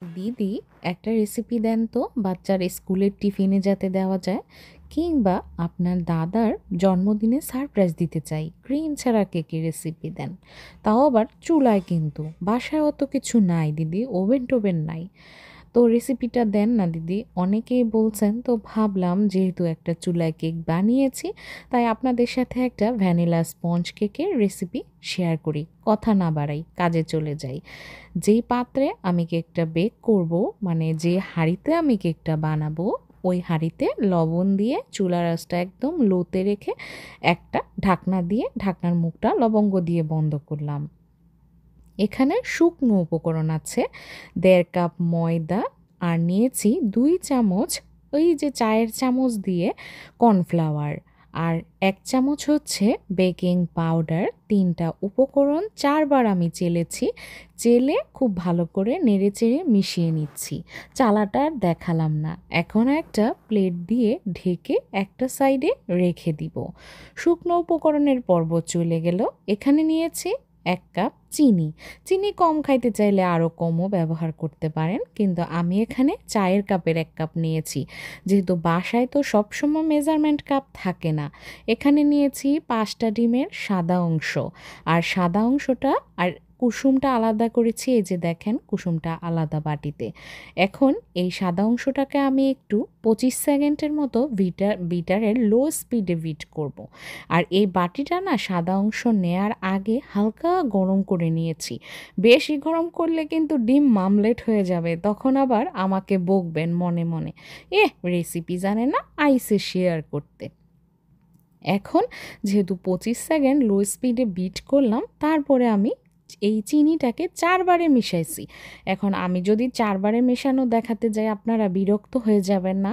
দিদি, একটা রেসিপি দেন তো বাচ্চার স্কুলের টিফিনে যাতে দেওয়া যায়, কিংবা আপনার দাদার জন্মদিনে সারপ্রাইজ দিতে চাই। ক্রিম ছাড়া কেকের রেসিপি দেন, তাও আবার চুলায়। কিন্তু বাসায় অত কিছু নাই দিদি, ওভেন টোভেন নাই। তো রেসিপিটা দেন না দিদি, অনেকেই বলছেন, তো ভাবলাম যেহেতু একটা চুলায় কেক বানিয়েছি, তাই আপনাদের সাথে একটা ভ্যানিলা স্পঞ্জ কেকের রেসিপি শেয়ার করি। কথা না বাড়াই, কাজে চলে যাই। যেই পাত্রে আমি কেকটা বেক করব, মানে যে হাঁড়িতে আমি কেকটা বানাবো, ওই হাঁড়িতে লবণ দিয়ে চুলার আঁচটা একদম লোতে রেখে একটা ঢাকনা দিয়ে ঢাকনার মুখটা লবঙ্গ দিয়ে বন্ধ করলাম। এখানে শুকনো উপকরণ আছে 1.5 কাপ ময়দা, আর নিয়েছি 2 চামচ ওই যে চায়ের চামচ দিয়ে কর্নফ্লাওয়ার, আর 1 চামচ হচ্ছে বেকিং পাউডার। 3টা উপকরণ 4বার আমি চেলেছি, চেলে খুব ভালো করে নেড়েচেড়ে মিশিয়ে নিচ্ছি। চালাটা আর দেখালাম না। এখন একটা প্লেট দিয়ে ঢেকে একটা সাইডে রেখে দিব। শুকনো উপকরণের পর্ব চলে গেল। এখানে নিয়েছি 1 কাপ চিনি। চিনি কম খাইতে চাইলে আরও কমও ব্যবহার করতে পারেন, কিন্তু আমি এখানে চায়ের কাপের 1 কাপ নিয়েছি, যেহেতু বাসায় তো সবসময় মেজারমেন্ট কাপ থাকে না। এখানে নিয়েছি 5টা ডিমের সাদা অংশ, আর সাদা অংশটা আর কুসুমটা আলাদা করেছি। এই যে দেখেন, কুসুমটা আলাদা বাটিতে। এখন এই সাদা অংশটাকে আমি একটু 25 সেকেন্ডের মতো বিটারের লো স্পিডে বিট করব। আর এই বাটিটা না সাদা অংশ নেয়ার আগে হালকা গরম করে নিয়েছি। বেশি গরম করলে কিন্তু ডিম মামলেট হয়ে যাবে, তখন আবার আমাকে বকবেন মনে মনে, রেসিপি জানে না, আইসে শেয়ার করতে। এখন যেহেতু 25 সেকেন্ড লো স্পিডে বিট করলাম, তারপরে আমি এই চিনিটাকে 4বারে মিশাইছি। এখন আমি যদি 4বারে মেশানো দেখাতে যাই, আপনারা বিরক্ত হয়ে যাবেন না?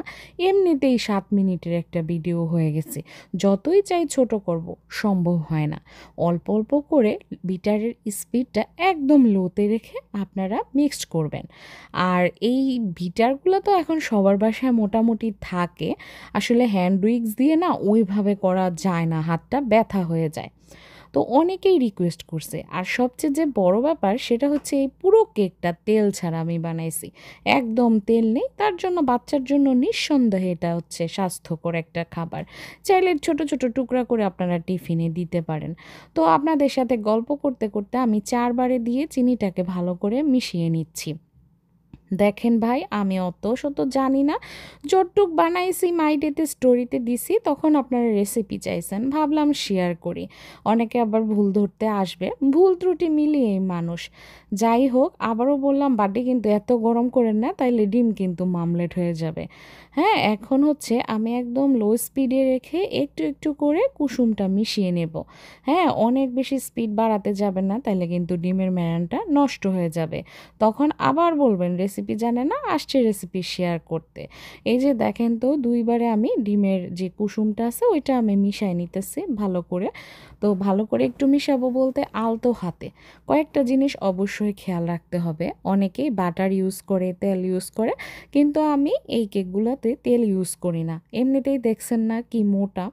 এমনিতেই 7 মিনিটের একটা ভিডিও হয়ে গেছে। যতই চাই ছোট করব, সম্ভব হয় না। অল্প অল্প করে বিটারের স্পিডটা একদম লোতে রেখে আপনারা মিক্সড করবেন। আর এই বিটারগুলো তো এখন সবার বাসায় মোটামুটি থাকে। আসলে হ্যান্ড উইক্স দিয়ে না ওইভাবে করা যায় না, হাতটা ব্যথা হয়ে যায়। তো অনেকেই রিকোয়েস্ট করছে। আর সবচেয়ে যে বড় ব্যাপার সেটা হচ্ছে এই পুরো কেকটা তেল ছাড়া আমি বানাইছি, একদম তেল নেই। তার জন্য বাচ্চার জন্য নিঃসন্দেহে এটা হচ্ছে স্বাস্থ্যকর একটা খাবার। চাইলে ছোট ছোট টুকরা করে আপনারা টিফিনে দিতে পারেন। তো আপনাদের সাথে গল্প করতে করতে আমি 4বারে দিয়ে চিনিটাকে ভালো করে মিশিয়ে নিচ্ছি। দেখেন ভাই, আমি অত শত জানি না, যতটুক বানাইছি মাইডেতে স্টোরিতে দিছি, তখন আপনারা রেসিপি চাইছেন, ভাবলাম শেয়ার করি। অনেকে আবার ভুল ধরতে আসবে, ভুল ত্রুটি মিলিয়েই মানুষ। যাই হোক, আবারও বললাম, বাটি কিন্তু এত গরম করেন না, তাইলে ডিম কিন্তু মামলেট হয়ে যাবে। হ্যাঁ, এখন হচ্ছে আমি একদম লো স্পিডে রেখে একটু একটু করে কুসুমটা মিশিয়ে নেব। হ্যাঁ, অনেক বেশি স্পিড বাড়াতে যাবেন না, তাইলে কিন্তু ডিমের মেয়ানটা নষ্ট হয়ে যাবে। তখন আবার বলবেন রেসিপি জানে না, আসছে রেসিপি শেয়ার করতে। এই যে দেখেন তো, 2বারে আমি ডিমের যে কুসুমটা আছে ওইটা আমি মিশাই নিতেছি ভালো করে। তো ভালো করে একটু মিশাবো বলতে আলতো হাতে। কয়েকটা জিনিস অবশ্যই খেয়াল রাখতে হবে। অনেকেই বাটার ইউজ করে, তেল ইউজ করে, কিন্তু আমি এই কেকগুলোতে তেল ইউজ করি না। এমনিতেই দেখছেন না কি মোটা।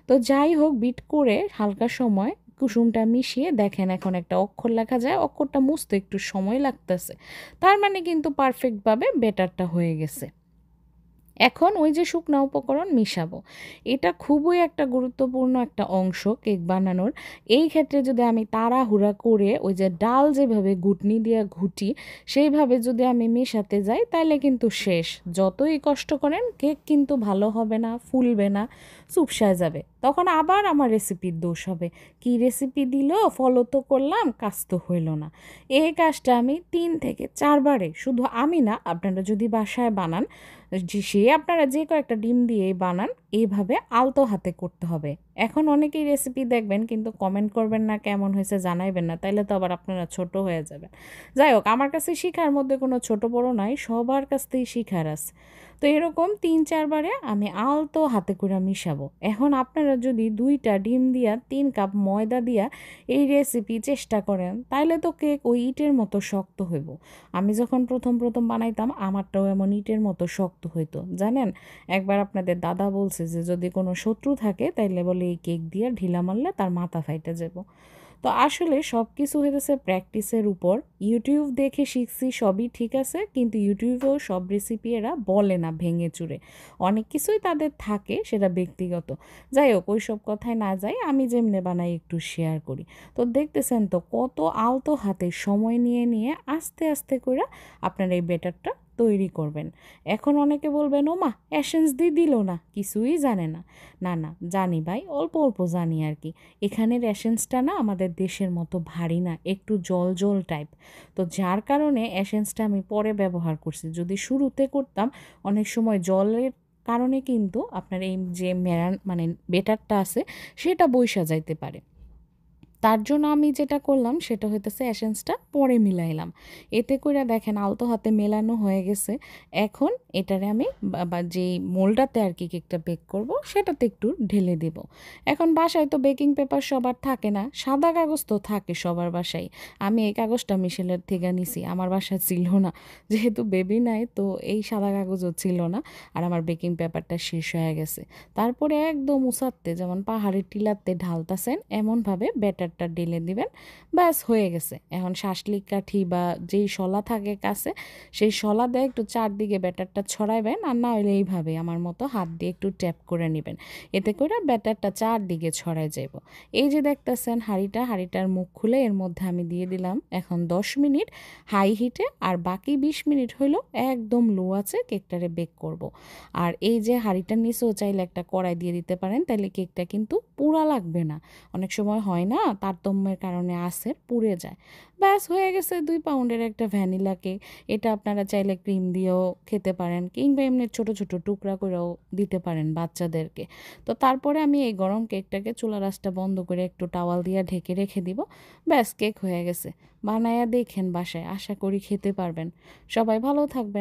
তো যাই হোক, বিট করে হালকা সময় কুসুমটা মিশিয়ে দেখেন, এখন একটা অক্ষর লেখা যায়, অক্ষরটা মুছতে একটু সময় লাগতেছে। তার মানে কিন্তু পারফেক্টভাবে বেটারটা হয়ে গেছে। এখন ওই যে শুকনা উপকরণ মিশাবো, এটা খুবই একটা গুরুত্বপূর্ণ একটা অংশ কেক বানানোর। এই ক্ষেত্রে যদি আমি তাড়াহুড়া করে ওই যে ডাল যেভাবে ঘুটনি দিয়ে ঘুটি, সেইভাবে যদি আমি মেশাতে যাই, তাহলে কিন্তু শেষ। যতই কষ্ট করেন, কেক কিন্তু ভালো হবে না, ফুলবে না, চুপসায় যাবে। তখন আবার আমার রেসিপির দোষ হবে, কি রেসিপি দিল, ফলো তো করলাম, কাজ তো হইল না। এই কাজটা আমি 3 থেকে 4বারে, শুধু আমি না, আপনারা যদি বাসায় বানান, সে আপনারা যে কয়েকটা ডিম দিয়ে বানান, এইভাবে আলতো হাতে করতে হবে। এখন অনেকেই রেসিপি দেখবেন কিন্তু কমেন্ট করবেন না, কেমন হয়েছে জানাইবেন না, তাইলে তো আবার আপনারা ছোট হয়ে যাবেন। যাই হোক, আমার কাছে শিখার মধ্যে কোনো ছোট বড় নাই, সবার কাছ থেকেই শিখার আছে। তো এরকম 3-4বারে আমি আলতো হাতে করে মিশাবো। এখন আপনারা যদি 2টা ডিম দিয়া 3 কাপ ময়দা দিয়া এই রেসিপি চেষ্টা করেন, তাইলে তো কেক ওই ইটের মতো শক্ত হইব। আমি যখন প্রথম প্রথম বানাইতাম, আমারটাও এমন ইটের মতো শক্ত হইতো। জানেন, একবার আপনাদের দাদা বলছে যে যদি কোনো শত্রু থাকে, তাইলে বলে এই কেক দিয়ে ঢিলা মারলে তার মাথা ফাইটে যাব। তো আসলে সব কিছু হইতেছে প্র্যাকটিসের উপর। ইউটিউব দেখে শিখছি সবই ঠিক আছে, কিন্তু ইউটিউবেও সব রেসিপি এরা বলে না ভেঙে চুরে, অনেক কিছুই তাদের থাকে সেটা ব্যক্তিগত। যাই হোক, ওই সব কথায় না যাই, আমি যেমনে বানাই একটু শেয়ার করি। তো দেখতেছেন তো কত আলতো হাতে সময় নিয়ে নিয়ে আস্তে আস্তে করে আপনার এই বেটারটা তৈরি করবেন। এখন অনেকে বলবেন, ও মা এসেন্স দিয়ে দিল না, কিছুই জানে না। না না, জানি ভাই, অল্প অল্প জানি আর কি। এখানের এসেন্সটা না আমাদের দেশের মতো ভারী না, একটু জল জল টাইপ। তো যার কারণে এসেন্সটা আমি পরে ব্যবহার করছি, যদি শুরুতে করতাম অনেক সময় জলের কারণে কিন্তু আপনার এই যে মেরান মানে বেটারটা আছে সেটা বইসা যাইতে পারে। তার জন্য আমি যেটা করলাম সেটা হইতেছে এসেন্সটা পরে মিলাইলাম। এতে করে দেখেন আলতো হাতে মেলানো হয়ে গেছে। এখন এটারে আমি যেই মোল্ডটাতে আর কি কেকটা বেক করব সেটাতে একটু ঢেলে দেব। এখন বাসায় তো বেকিং পেপার সবার থাকে না, সাদা কাগজ তো থাকে সবার বাসায়। আমি এই কাগজটা মিশেলের থেকে নিছি, আমার বাসায় ছিল না, যেহেতু বেবি নাই তো এই সাদা কাগজও ছিল না। আর আমার বেকিং পেপারটা শেষ হয়ে গেছে। তারপরে একদম উসাতে যেমন পাহাড়ের টিলাতে ঢালতাছেন এমনভাবে ব্যাটারটা ঢেলে দিবেন, ব্যাস হয়ে গেছে। এখন শাঁসলিক কাঠি বা যেই শলা থাকে কাছে, সেই শলা দিয়ে একটু চারদিকে ব্যাটারটা ছড়াইবেন, আর না হলে এইভাবে আমার মতো হাত দিয়ে একটু ট্যাপ করে নেবেন, এতে করে ব্যাটারটা চারদিকে ছড়াই যাব। এই যে দেখতেছেন হাঁড়িটার মুখ খুলে এর মধ্যে আমি দিয়ে দিলাম এখন 10 মিনিট হাই হিটে, আর বাকি 20 মিনিট হইলো একদম লো আছে কেকটারে বেক করব। আর এই যে হাঁড়িটার নিচেও চাইলে একটা কড়াই দিয়ে দিতে পারেন, তাহলে কেকটা কিন্তু পুড়া লাগবে না। অনেক সময় হয় না তারতম্যের কারণে আঁচের পুড়ে যায়। ব্যাস হয়ে গেছে 2 পাউন্ডের একটা ভ্যানিলা কেক। এটা আপনারা চাইলে ক্রিম দিয়েও খেতে পারেন, কিংবা এমনি ছোট ছোট টুকরা করেও দিতে পারেন বাচ্চাদেরকে। তো তারপরে আমি এই গরম কেকটাকে চুলার আঁচটা বন্ধ করে একটু টাওয়াল দিয়ে ঢেকে রেখে দিব। ব্যাস কেক হয়ে গেছে। বানায়া দেখেন বাসায়, আশা করি খেতে পারবেন। সবাই ভালো থাকবেন।